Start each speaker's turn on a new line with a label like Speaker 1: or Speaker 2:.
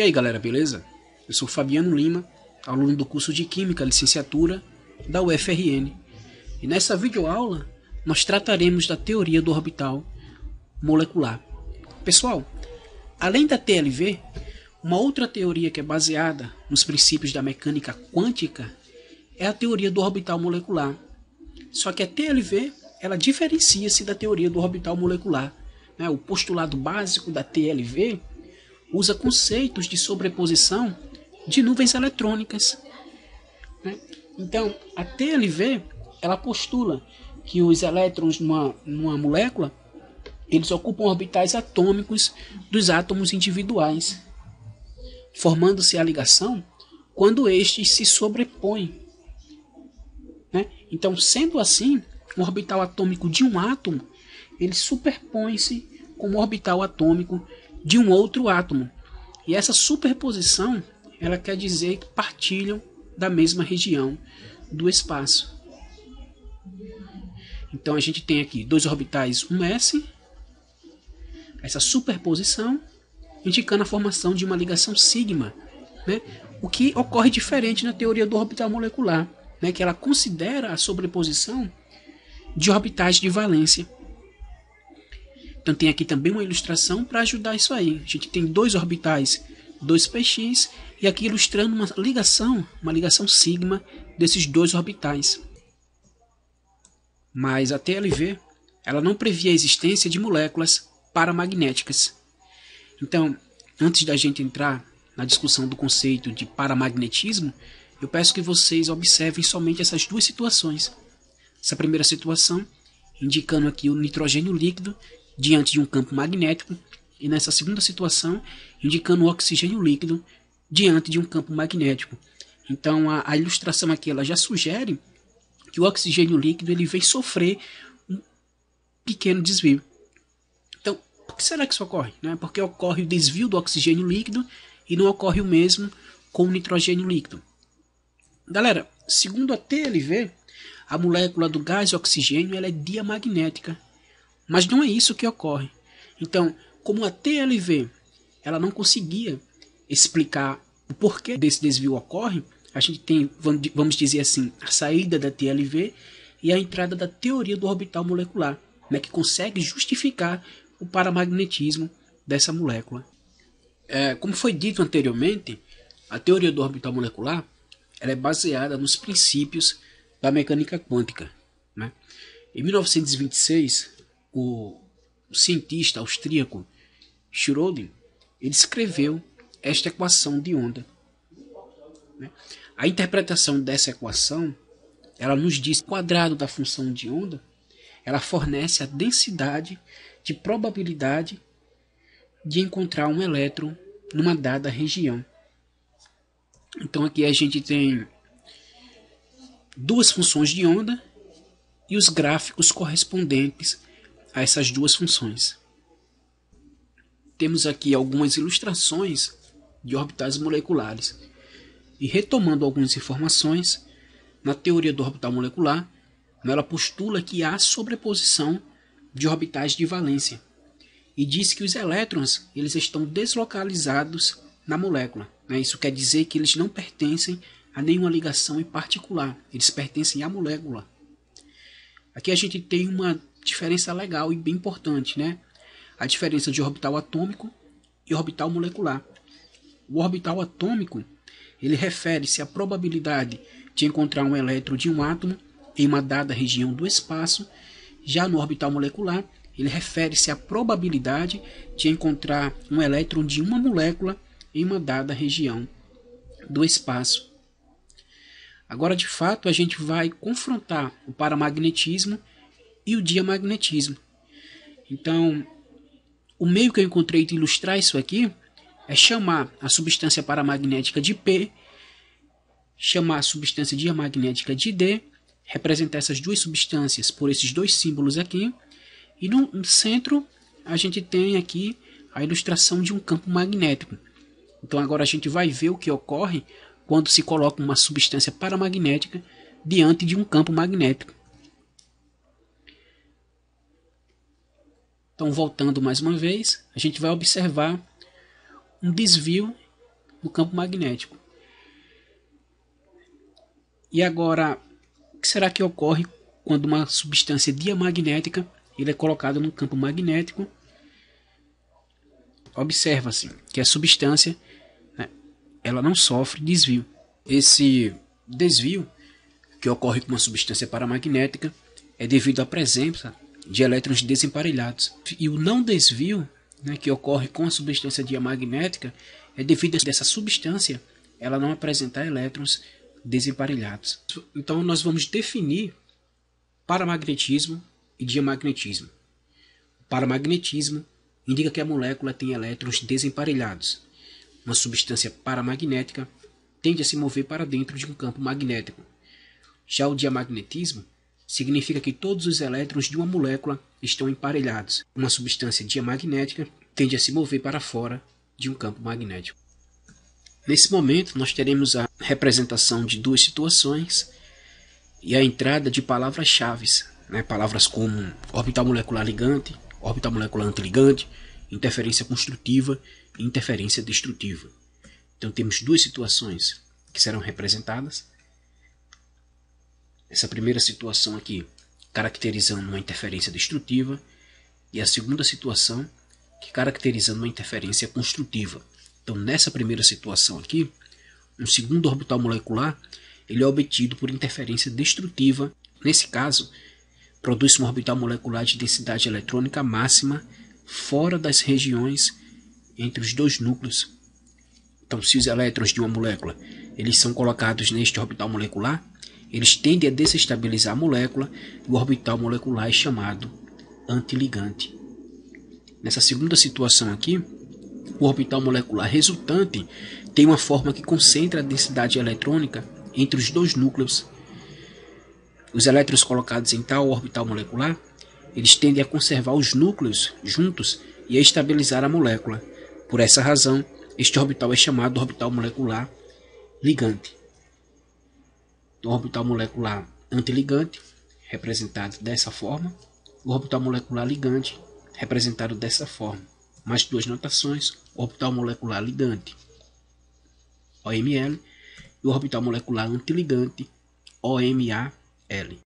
Speaker 1: E aí galera, beleza? Eu sou Fabiano Lima, aluno do curso de Química, licenciatura da UFRN. E nessa videoaula nós trataremos da teoria do orbital molecular. Pessoal, além da TLV, uma outra teoria que é baseada nos princípios da mecânica quântica é a teoria do orbital molecular. Só que a TLV ela diferencia-se da teoria do orbital molecular. O postulado básico da TLV usa conceitos de sobreposição de nuvens eletrônicas. Então, a TLV ela postula que os elétrons numa molécula eles ocupam orbitais atômicos dos átomos individuais, formando-se a ligação quando estes se sobrepõem. Então, sendo assim, o orbital atômico de um átomo ele superpõe-se com o orbital atômico de um outro átomo. E essa superposição ela quer dizer que partilham da mesma região do espaço. Então a gente tem aqui dois orbitais 1s, essa superposição indicando a formação de uma ligação sigma, o que ocorre diferente na teoria do orbital molecular, que ela considera a sobreposição de orbitais de valência. Então tem aqui também uma ilustração para ajudar isso aí. A gente tem dois orbitais 2px e aqui ilustrando uma ligação sigma desses dois orbitais. Mas a TLV ela não previa a existência de moléculas paramagnéticas. Então, antes da gente entrar na discussão do conceito de paramagnetismo, eu peço que vocês observem somente essas duas situações. Essa primeira situação indicando aqui o nitrogênio líquido diante de um campo magnético, e nessa segunda situação indicando o oxigênio líquido diante de um campo magnético. Então a ilustração aqui ela já sugere que o oxigênio líquido ele vem sofrer um pequeno desvio. Então, por que será que isso ocorre? Porque ocorre o desvio do oxigênio líquido e não ocorre o mesmo com o nitrogênio líquido. Galera, segundo a TLV, a molécula do gás oxigênio ela é diamagnética. Mas não é isso que ocorre. Então, como a TLV ela não conseguia explicar o porquê desse desvio ocorre, a gente tem, vamos dizer assim, a saída da TLV e a entrada da teoria do orbital molecular, que consegue justificar o paramagnetismo dessa molécula. Como foi dito anteriormente, a teoria do orbital molecular ela é baseada nos princípios da mecânica quântica. Em 1926, o cientista austríaco Schrödinger ele escreveu esta equação de onda. A interpretação dessa equação ela nos diz que o quadrado da função de onda ela fornece a densidade de probabilidade de encontrar um elétron numa dada região. Então aqui a gente tem duas funções de onda e os gráficos correspondentes a essas duas funções. Temos aqui algumas ilustrações de orbitais moleculares. E retomando algumas informações, na teoria do orbital molecular, ela postula que há sobreposição de orbitais de valência e diz que os elétrons eles estão deslocalizados na molécula. Isso quer dizer que eles não pertencem a nenhuma ligação em particular, eles pertencem à molécula. Aqui a gente tem uma diferença legal e bem importante, a diferença de orbital atômico e orbital molecular. O orbital atômico ele refere-se à probabilidade de encontrar um elétron de um átomo em uma dada região do espaço. Já no orbital molecular, ele refere-se à probabilidade de encontrar um elétron de uma molécula em uma dada região do espaço. Agora, de fato, a gente vai confrontar o paramagnetismo e o diamagnetismo. Então, o meio que eu encontrei de ilustrar isso aqui é chamar a substância paramagnética de P, chamar a substância diamagnética de D, representar essas duas substâncias por esses dois símbolos aqui, e no centro a gente tem aqui a ilustração de um campo magnético. Então agora a gente vai ver o que ocorre quando se coloca uma substância paramagnética diante de um campo magnético. Então, voltando mais uma vez, a gente vai observar um desvio no campo magnético. E agora, o que será que ocorre quando uma substância diamagnética ele é colocada no campo magnético? Observa-se que a substância, né, ela não sofre desvio. Esse desvio que ocorre com uma substância paramagnética é devido à presença de elétrons desemparelhados. E o não desvio, né, que ocorre com a substância diamagnética é devido a essa substância ela não apresentar elétrons desemparelhados. Então nós vamos definir paramagnetismo e diamagnetismo. O paramagnetismo indica que a molécula tem elétrons desemparelhados. Uma substância paramagnética tende a se mover para dentro de um campo magnético. Já o diamagnetismo significa que todos os elétrons de uma molécula estão emparelhados. Uma substância diamagnética tende a se mover para fora de um campo magnético. Nesse momento, nós teremos a representação de duas situações e a entrada de palavras-chave, né? Palavras como orbital molecular ligante, orbital molecular antiligante, interferência construtiva e interferência destrutiva. Então temos duas situações que serão representadas. Essa primeira situação aqui, caracterizando uma interferência destrutiva, e a segunda situação, que caracterizando uma interferência construtiva. Então, nessa primeira situação aqui, um segundo orbital molecular ele é obtido por interferência destrutiva. Nesse caso, produz-se um orbital molecular de densidade eletrônica máxima fora das regiões entre os dois núcleos. Então, se os elétrons de uma molécula eles são colocados neste orbital molecular, eles tendem a desestabilizar a molécula e o orbital molecular é chamado antiligante. Nessa segunda situação aqui, o orbital molecular resultante tem uma forma que concentra a densidade eletrônica entre os dois núcleos. Os elétrons colocados em tal orbital molecular, eles tendem a conservar os núcleos juntos e a estabilizar a molécula. Por essa razão, este orbital é chamado orbital molecular ligante. O orbital molecular antiligante, representado dessa forma, o orbital molecular ligante, representado dessa forma. Mais duas notações: orbital molecular ligante, OML, e o orbital molecular antiligante, OMAL.